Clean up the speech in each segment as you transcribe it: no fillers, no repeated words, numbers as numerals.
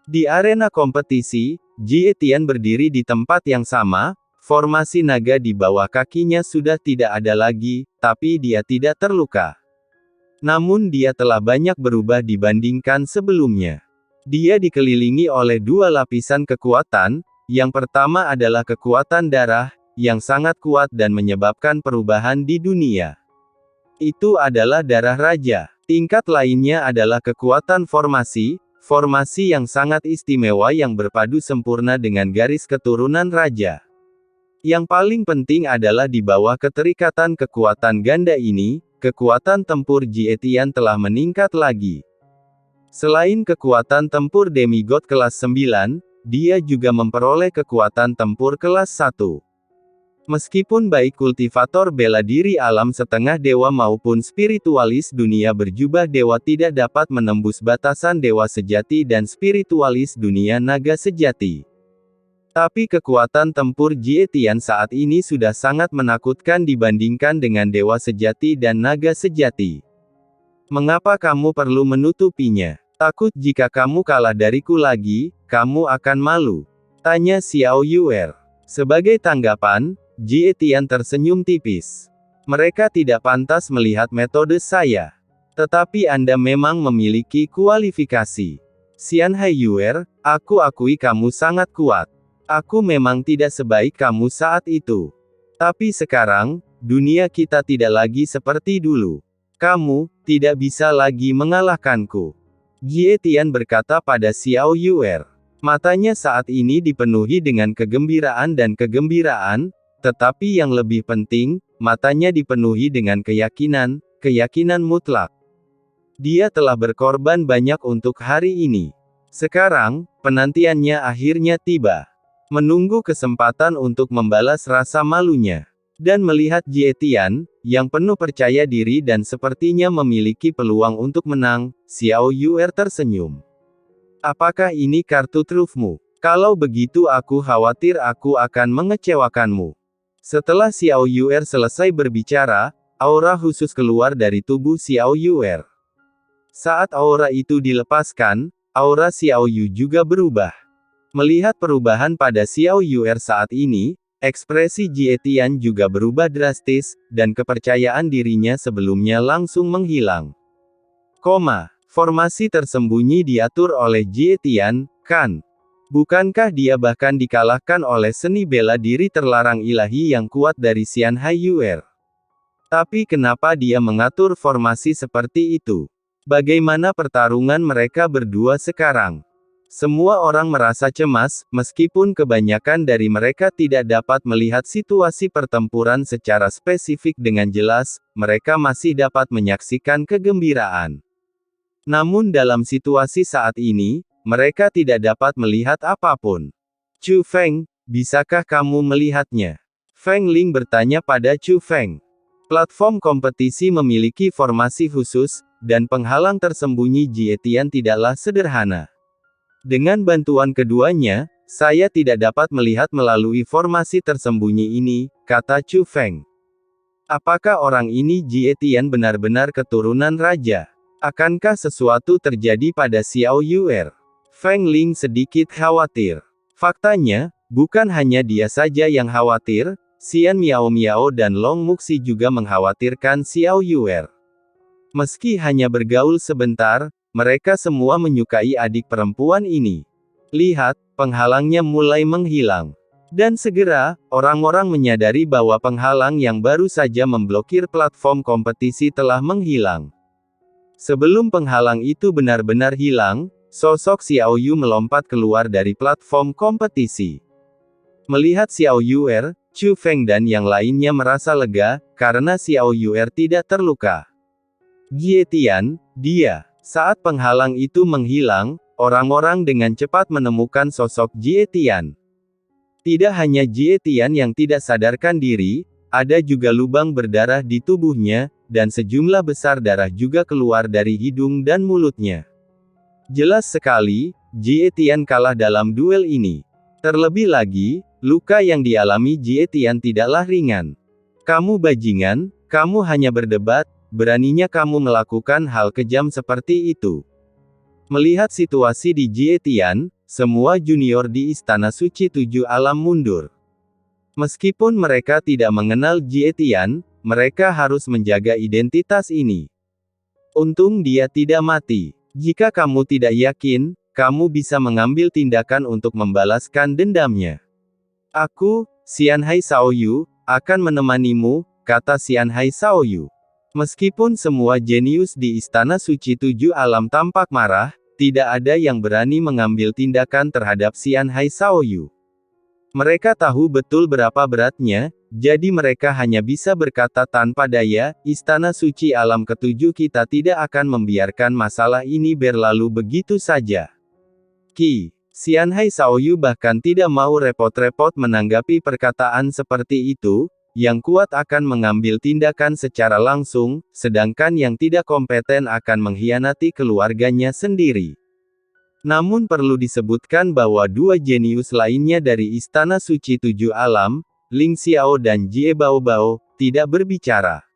Di arena kompetisi, Jie Tian berdiri di tempat yang sama, formasi naga di bawah kakinya sudah tidak ada lagi, tapi dia tidak terluka. Namun dia telah banyak berubah dibandingkan sebelumnya. Dia dikelilingi oleh dua lapisan kekuatan, yang pertama adalah kekuatan darah, yang sangat kuat dan menyebabkan perubahan di dunia. Itu adalah darah raja. Tingkat lainnya adalah kekuatan formasi, formasi yang sangat istimewa yang berpadu sempurna dengan garis keturunan raja. Yang paling penting adalah di bawah keterikatan kekuatan ganda ini, kekuatan tempur Jie Tian telah meningkat lagi. Selain kekuatan tempur demigod kelas 9, dia juga memperoleh kekuatan tempur kelas 1. Meskipun baik kultivator bela diri alam setengah dewa maupun spiritualis dunia berjubah dewa tidak dapat menembus batasan dewa sejati dan spiritualis dunia naga sejati. Tapi kekuatan tempur Jie Tian saat ini sudah sangat menakutkan dibandingkan dengan dewa sejati dan naga sejati. Mengapa kamu perlu menutupinya? Takut jika kamu kalah dariku lagi, kamu akan malu? Tanya Xiao Yuer. Sebagai tanggapan, Jie Tian tersenyum tipis. Mereka tidak pantas melihat metode saya. Tetapi Anda memang memiliki kualifikasi. Xianhai Yuer, aku akui kamu sangat kuat. Aku memang tidak sebaik kamu saat itu. Tapi sekarang, dunia kita tidak lagi seperti dulu. Kamu tidak bisa lagi mengalahkanku. Jie Tian berkata pada Xiao Yuer. Matanya saat ini dipenuhi dengan kegembiraan dan kegembiraan, tetapi yang lebih penting, matanya dipenuhi dengan keyakinan, keyakinan mutlak. Dia telah berkorban banyak untuk hari ini. Sekarang, penantiannya akhirnya tiba. Menunggu kesempatan untuk membalas rasa malunya. Dan melihat Jie Tian, yang penuh percaya diri dan sepertinya memiliki peluang untuk menang, Xiao Yuer tersenyum. Apakah ini kartu trufmu? Kalau begitu aku khawatir aku akan mengecewakanmu. Setelah Xiao Yuer selesai berbicara, aura khusus keluar dari tubuh Xiao Yuer. Saat aura itu dilepaskan, aura Xiao Yu juga berubah. Melihat perubahan pada Xiao Yuer saat ini, ekspresi Jie Tian juga berubah drastis, dan kepercayaan dirinya sebelumnya langsung menghilang. Formasi tersembunyi diatur oleh Jie Tian, kan? Bukankah dia bahkan dikalahkan oleh seni bela diri terlarang ilahi yang kuat dari Xianhai Yuer? Tapi kenapa dia mengatur formasi seperti itu? Bagaimana pertarungan mereka berdua sekarang? Semua orang merasa cemas, meskipun kebanyakan dari mereka tidak dapat melihat situasi pertempuran secara spesifik dengan jelas, mereka masih dapat menyaksikan kegembiraan. Namun dalam situasi saat ini, mereka tidak dapat melihat apapun. Chu Feng, bisakah kamu melihatnya? Feng Ling bertanya pada Chu Feng. Platform kompetisi memiliki formasi khusus, dan penghalang tersembunyi Jie Tian tidaklah sederhana. Dengan bantuan keduanya, saya tidak dapat melihat melalui formasi tersembunyi ini, kata Chu Feng. Apakah orang ini Jie Tian benar-benar keturunan raja? Akankah sesuatu terjadi pada Xiao Yuer? Feng Ling sedikit khawatir. Faktanya, bukan hanya dia saja yang khawatir, Xian Miao Miao dan Long Muxi juga mengkhawatirkan Xiao Yuer. Meski hanya bergaul sebentar, mereka semua menyukai adik perempuan ini. Lihat, penghalangnya mulai menghilang. Dan segera, orang-orang menyadari bahwa penghalang yang baru saja memblokir platform kompetisi telah menghilang. Sebelum penghalang itu benar-benar hilang, sosok Xiao Yu melompat keluar dari platform kompetisi. Melihat Xiao Yuer, Chu Feng dan yang lainnya merasa lega, karena Xiao Yuer tidak terluka. Jie Tian, dia. Saat penghalang itu menghilang, orang-orang dengan cepat menemukan sosok Jie Tian. Tidak hanya Jie Tian yang tidak sadarkan diri, ada juga lubang berdarah di tubuhnya, dan sejumlah besar darah juga keluar dari hidung dan mulutnya. Jelas sekali, Jie Tian kalah dalam duel ini. Terlebih lagi, luka yang dialami Jie Tian tidaklah ringan. Kamu bajingan, kamu hanya berdebat, beraninya kamu melakukan hal kejam seperti itu. Melihat situasi di Jie Tian, semua junior di Istana Suci Tujuh Alam mundur. Meskipun mereka tidak mengenal Jie Tian, mereka harus menjaga identitas ini. Untung dia tidak mati. Jika kamu tidak yakin, kamu bisa mengambil tindakan untuk membalaskan dendamnya. Aku, Xianhai Shaoyu, akan menemanimu, kata Xianhai Shaoyu. Meskipun semua jenius di Istana Suci Tujuh Alam tampak marah, tidak ada yang berani mengambil tindakan terhadap Xianhai Shaoyu. Mereka tahu betul berapa beratnya, jadi mereka hanya bisa berkata tanpa daya, Istana Suci Alam Ketujuh kita tidak akan membiarkan masalah ini berlalu begitu saja. Xianhai Shaoyu bahkan tidak mau repot-repot menanggapi perkataan seperti itu, yang kuat akan mengambil tindakan secara langsung, sedangkan yang tidak kompeten akan mengkhianati keluarganya sendiri. Namun perlu disebutkan bahwa dua jenius lainnya dari Istana Suci Tujuh Alam, Ling Xiao dan Jie Baobao, tidak berbicara.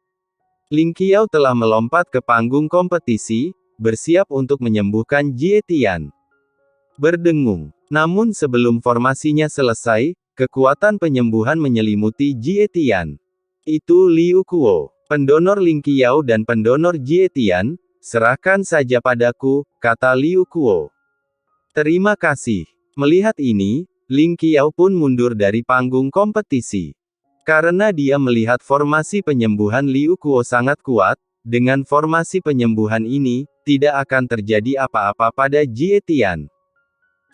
Ling Qiao telah melompat ke panggung kompetisi, bersiap untuk menyembuhkan Jie Tian. Berdengung. Namun sebelum formasinya selesai, kekuatan penyembuhan menyelimuti Jie Tian. Itu Liu Kuo, pendonor Ling Qiao dan pendonor Jie Tian, serahkan saja padaku, kata Liu Kuo. Terima kasih. Melihat ini, Ling Qiao pun mundur dari panggung kompetisi. Karena dia melihat formasi penyembuhan Liu Kuo sangat kuat, dengan formasi penyembuhan ini, tidak akan terjadi apa-apa pada Jie Tian.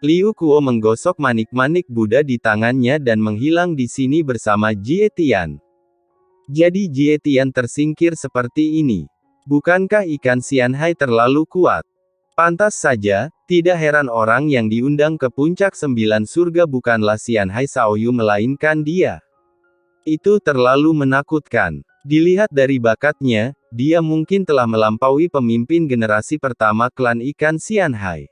Liu Kuo menggosok manik-manik Buddha di tangannya dan menghilang di sini bersama Jie Tian. Jadi Jie Tian tersingkir seperti ini. Bukankah ikan Xianhai terlalu kuat? Pantas saja, tidak heran orang yang diundang ke puncak 9 surga bukanlah Xianhai Shaoyu melainkan dia. Itu terlalu menakutkan. Dilihat dari bakatnya, dia mungkin telah melampaui pemimpin generasi pertama klan ikan Xianhai.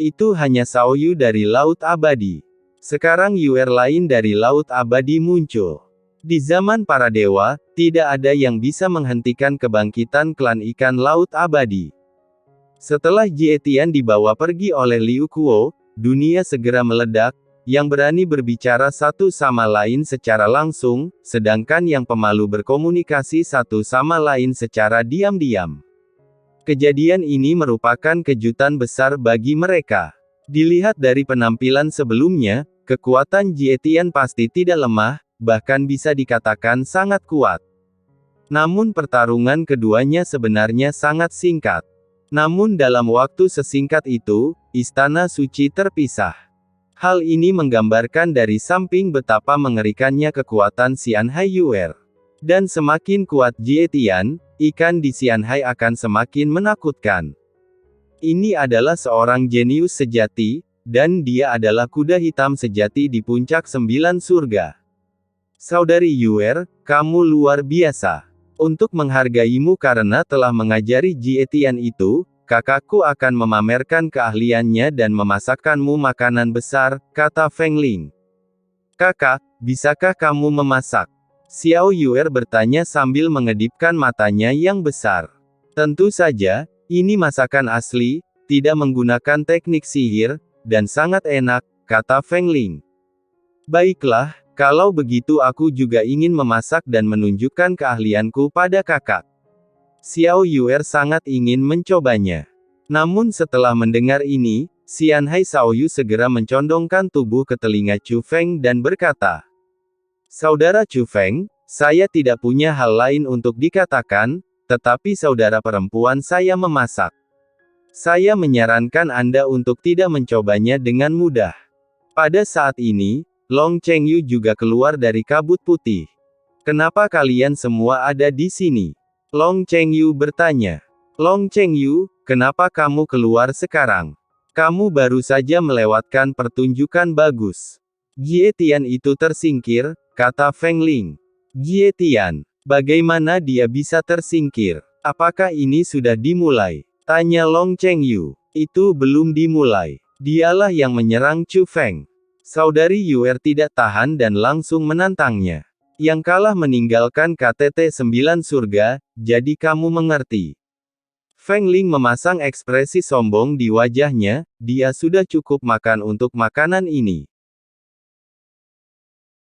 Itu hanya Shaoyu dari Laut Abadi. Sekarang Yuer lain dari Laut Abadi muncul. Di zaman para dewa, tidak ada yang bisa menghentikan kebangkitan klan ikan Laut Abadi. Setelah Jie Tian dibawa pergi oleh Liu Kuo, dunia segera meledak, yang berani berbicara satu sama lain secara langsung, sedangkan yang pemalu berkomunikasi satu sama lain secara diam-diam. Kejadian ini merupakan kejutan besar bagi mereka. Dilihat dari penampilan sebelumnya, kekuatan Jie Tian pasti tidak lemah, bahkan bisa dikatakan sangat kuat. Namun pertarungan keduanya sebenarnya sangat singkat. Namun dalam waktu sesingkat itu, Istana Suci terpisah. Hal ini menggambarkan dari samping betapa mengerikannya kekuatan Xianhai Yuer. Dan semakin kuat Jie Tian, ikan di Xianhai akan semakin menakutkan. Ini adalah seorang jenius sejati, dan dia adalah kuda hitam sejati di puncak 9 surga. Saudari Yuer, kamu luar biasa. Untuk menghargaimu karena telah mengajari Jie Tian itu, kakakku akan memamerkan keahliannya dan memasakkanmu makanan besar, kata Feng Ling. Kakak, bisakah kamu memasak? Xiao Yuer bertanya sambil mengedipkan matanya yang besar. Tentu saja, ini masakan asli, tidak menggunakan teknik sihir, dan sangat enak, kata Feng Ling. Baiklah, kalau begitu aku juga ingin memasak dan menunjukkan keahlianku pada kakak. Xiao Yuer sangat ingin mencobanya. Namun setelah mendengar ini, Xianhai Shaoyu segera mencondongkan tubuh ke telinga Chu Feng dan berkata, Saudara Chu Feng, saya tidak punya hal lain untuk dikatakan, tetapi saudara perempuan saya memasak. Saya menyarankan Anda untuk tidak mencobanya dengan mudah. Pada saat ini, Long Chengyu juga keluar dari kabut putih. Kenapa kalian semua ada di sini? Long Chengyu bertanya. Long Chengyu, kenapa kamu keluar sekarang? Kamu baru saja melewatkan pertunjukan bagus. Jie Tian itu tersingkir, kata Feng Ling. Jie Tian, bagaimana dia bisa tersingkir? Apakah ini sudah dimulai? Tanya Long Chengyu. Itu belum dimulai. Dialah yang menyerang Chu Feng. Saudari Yuer tidak tahan dan langsung menantangnya. Yang kalah meninggalkan KTT 9 surga, jadi kamu mengerti. Feng Ling memasang ekspresi sombong di wajahnya, dia sudah cukup makan untuk makanan ini.